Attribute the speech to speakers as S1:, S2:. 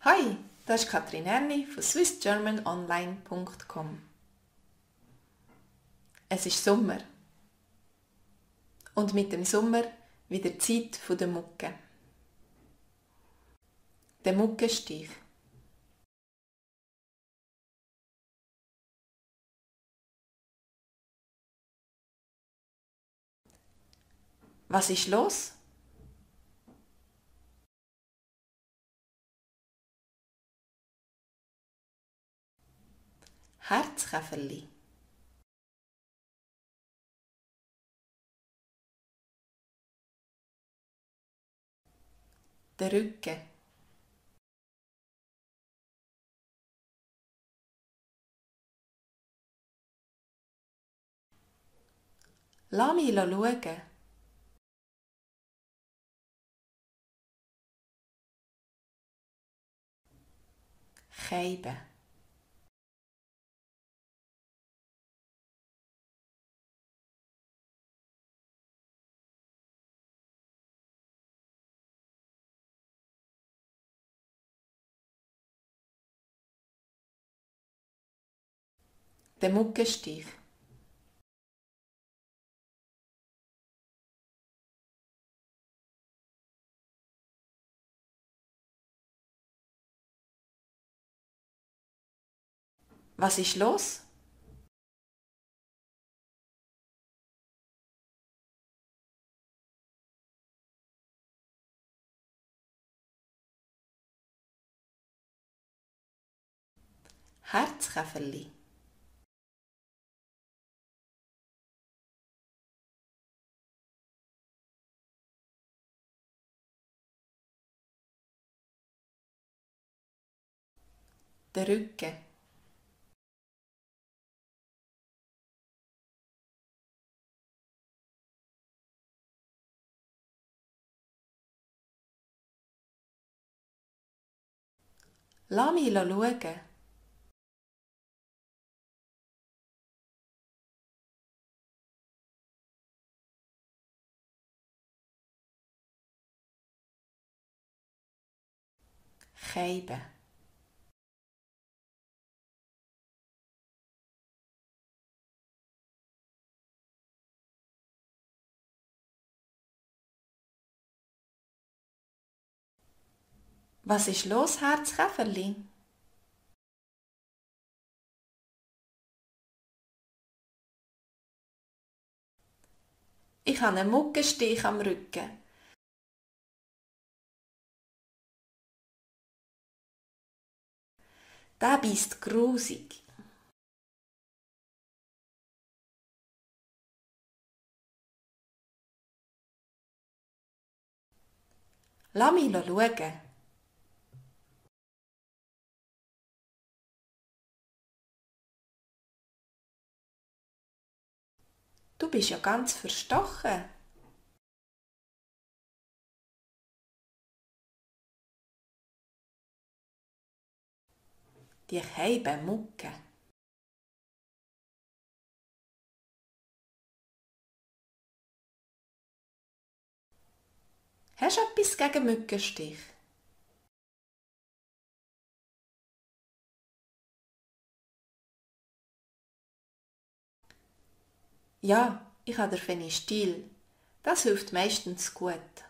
S1: Hi, das ist Katrin Erni von swissgermanonline.com. Es ist Sommer. Und mit dem Sommer wieder die Zeit der Mucke. Der Muckenstich. Was ist los? Herzkäferli. Der Rücken. Lass mich schauen. Keiben. Der Muckenstich. Was ist los? Herzkäferli. Der Rücken. Lass mich schauen. Keiben. Was ist los, Herzkäferli? Ich habe einen Muckenstich am Rücken. Der beisst grusig. Lass mich schauen. Du bist ja ganz verstochen. Die Mucke. Hast du etwas gegen Mückenstich? Ja, ich habe den Phenestil. Das hilft meistens gut.